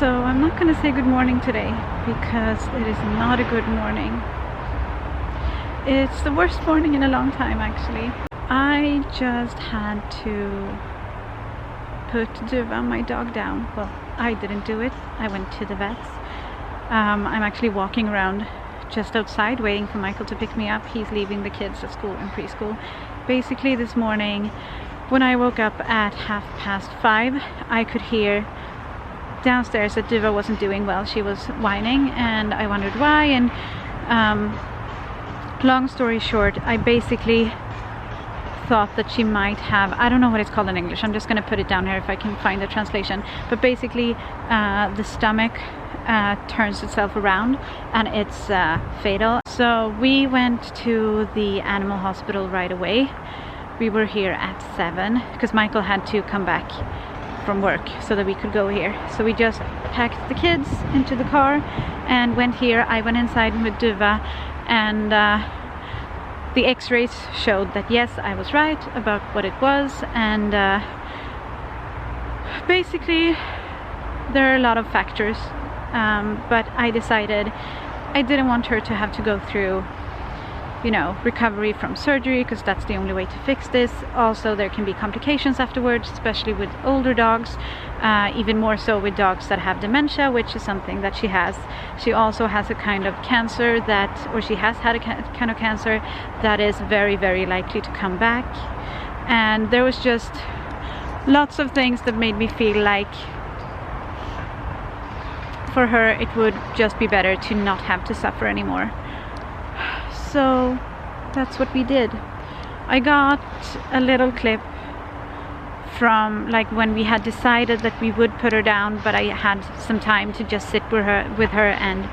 So I'm not going to say good morning today because it is not a good morning. It's the worst morning in a long time actually. I just had to put Duva, my dog, down. Well, I didn't do it. I went to the vets. I'm actually walking around just outside waiting for Michael to pick me up. He's leaving the kids at school and preschool. Basically this morning when I woke up at 5:30, I could hear downstairs that Duva wasn't doing well. She was whining and I wondered why, and long story short, I basically thought that she might have, I don't know what it's called in English, I'm just going to put it down here if I can find the translation, but basically the stomach turns itself around and it's fatal. So we went to the animal hospital right away. We were here at 7 because Michael had to come back from work so that we could go here. So we just packed the kids into the car and went here. I went inside with Duva and the x-rays showed that yes, I was right about what it was, and basically there are a lot of factors, but I decided I didn't want her to have to go through, you know, recovery from surgery, because that's the only way to fix this. Also there can be complications afterwards, especially with older dogs, even more so with dogs that have dementia, which is something that she has. She also has a kind of cancer that, or she has had a kind of cancer that is very, very likely to come back. And there was just lots of things that made me feel like for her it would just be better to not have to suffer anymore. So that's what we did. I got a little clip from like when we had decided that we would put her down, but I had some time to just sit with her and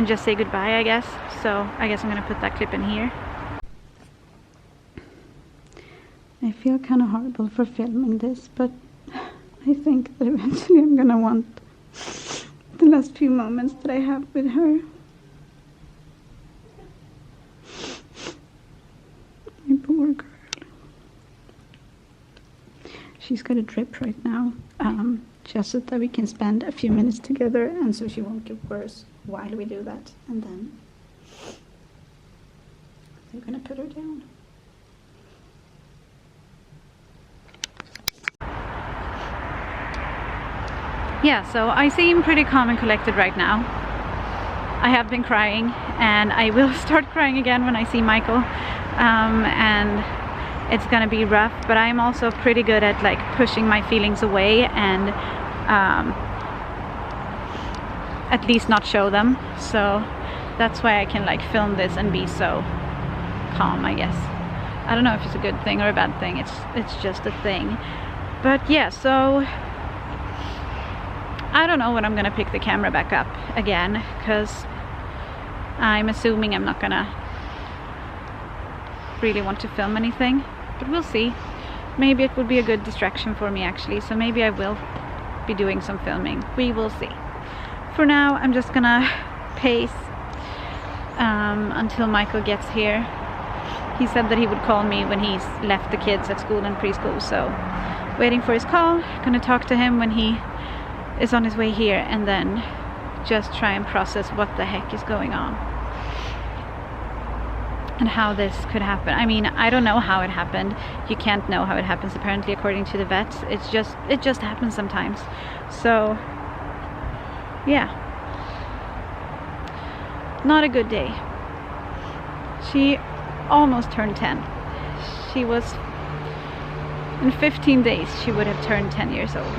just say goodbye, I guess. So I guess I'm gonna put that clip in here. I feel kind of horrible for filming this, but I think that eventually I'm gonna want the last few moments that I have with her. My poor girl. She's got a drip right now, just so that we can spend a few minutes together and so she won't get worse while we do that. And then I'm gonna put her down. Yeah, so I seem pretty calm and collected right now. I have been crying and I will start crying again when I see Michael, and it's gonna be rough, but I'm also pretty good at like pushing my feelings away and at least not show them. So that's why I can like film this and be so calm, I guess. I don't know if it's a good thing or a bad thing, it's just a thing. But yeah, so I don't know when I'm gonna pick the camera back up again, because I'm assuming I'm not gonna really want to film anything, but we'll see. Maybe it would be a good distraction for me actually, so maybe I will be doing some filming. We will see. For now I'm just gonna pace until Michael gets here. He said that he would call me when he's left the kids at school and preschool, so waiting for his call. Gonna talk to him when he is on his way here, and then just try and process what the heck is going on and how this could happen. I mean, I don't know how it happened. You can't know how it happens apparently, according to the vets. It just happens sometimes. So yeah, not a good day. She almost turned 10. She was, in 15 days she would have turned 10 years old.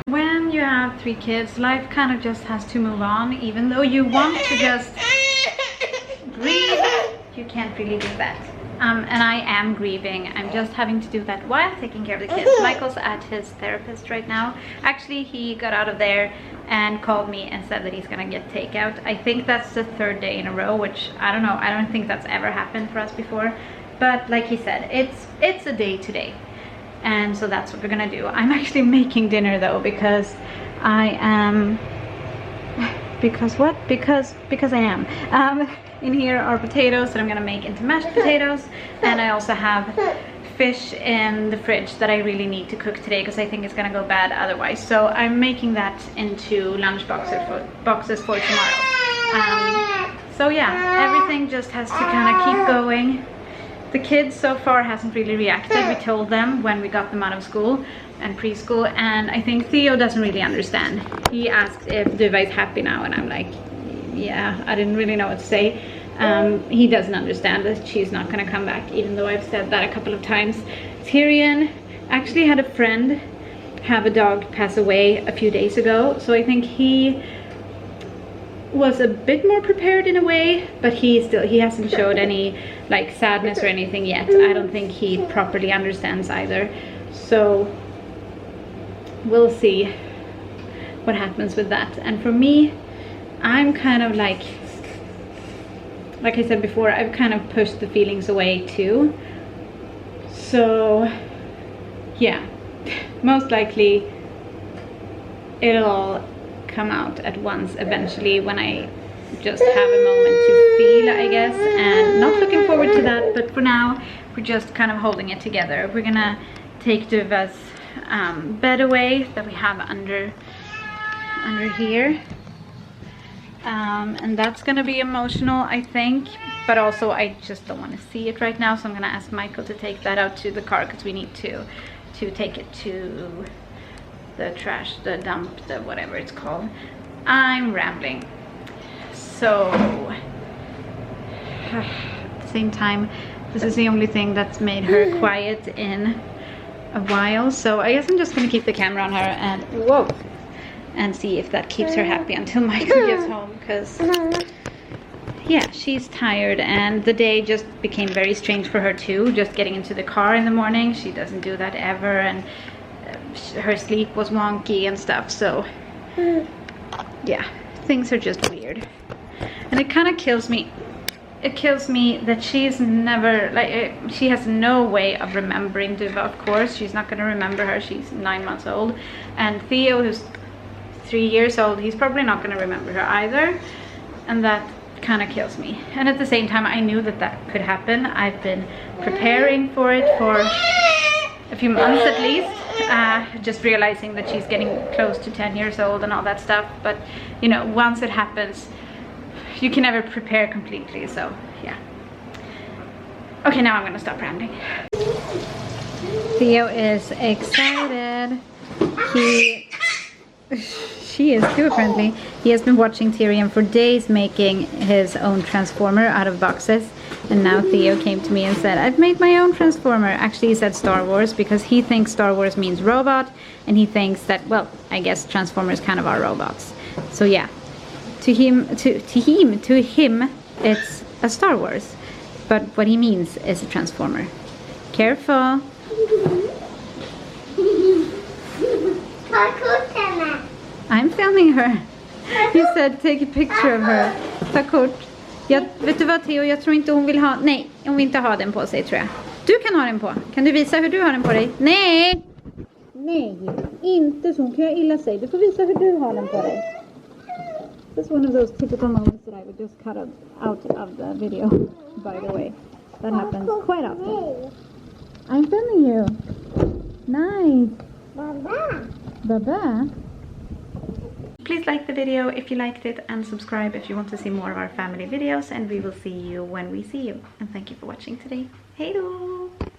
When you have 3 kids, life kind of just has to move on. Even though you want to just grieve, you can't really do that. And I am grieving. I'm just having to do that while taking care of the kids. Michael's at his therapist right now. Actually, he got out of there and called me and said that he's gonna get takeout. I think that's the 3rd day in a row, which I don't know. I don't think that's ever happened for us before. But like he said, it's a day today. And so that's what we're gonna do. I'm actually making dinner though, because I am, because I am. In here are potatoes that I'm gonna make into mashed potatoes, and I also have fish in the fridge that I really need to cook today because I think it's gonna go bad otherwise. So I'm making that into lunch boxes for tomorrow. So yeah, everything just has to kind of keep going. The kids so far hasn't really reacted. We told them when we got them out of school and preschool, and I think Theo doesn't really understand. He asked if Duva is happy now, and I'm like, yeah, I didn't really know what to say. He doesn't understand that she's not gonna come back, even though I've said that a couple of times. Tyrion actually had a friend have a dog pass away a few days ago, so I think he was a bit more prepared in a way, but he hasn't showed any like sadness or anything yet. I don't think he properly understands either, so we'll see what happens with that. And for me, I'm kind of like I said before, I've kind of pushed the feelings away too. So yeah, most likely it'll all come out at once eventually when I just have a moment to feel, I guess. And not looking forward to that, but for now we're just kind of holding it together. We're gonna take Duva's bed away that we have under here. And that's gonna be emotional, I think, but also I just don't want to see it right now, so I'm gonna ask Michael to take that out to the car because we need to take it to the trash, the dump, the whatever it's called. I'm rambling. So at the same time, this is the only thing that's made her quiet in a while, so I guess I'm just gonna keep the camera on her and see if that keeps her happy until Michael gets home, because yeah, she's tired, and the day just became very strange for her too, just getting into the car in the morning. She doesn't do that ever, and her sleep was wonky and stuff, so yeah, things are just weird. And it kind of kills me. It kills me that she's never, like, she has no way of remembering Duva, of course. She's not going to remember her. She's 9 months old. And Theo, who's 3 years old, he's probably not going to remember her either. And that kind of kills me. And at the same time, I knew that that could happen. I've been preparing for it for a few months at least. Just realizing that she's getting close to 10 years old and all that stuff. But, you know, once it happens, you can never prepare completely, so yeah. Okay, now I'm gonna stop rambling. Theo is excited. She is too, apparently. He has been watching Tyrion for days making his own transformer out of boxes, and now Theo came to me and said, I've made my own transformer. Actually, he said Star Wars because he thinks Star Wars means robot, and he thinks that, well, I guess Transformers kind of are robots. So yeah. To him, it's a Star Wars, but what he means is a transformer. Careful. I'm filming her. He said take a picture of her. Ta kort. Vet du vad, Theo? Jag tror inte hon vill ha. Nej, hon vill inte ha den på sig, tror jag. Du kan ha den på. Kan du visa hur du har den på dig? Nej. Nej, inte så. Hon kan jag illa sig. Du får visa hur du har den på dig. This is one of those typical moments that I would just cut out of the video, by the way. That happens quite often. I'm filming you. Nice. Baba. Baba. Please like the video if you liked it, and subscribe if you want to see more of our family videos, and we will see you when we see you. And thank you for watching today. Hej då!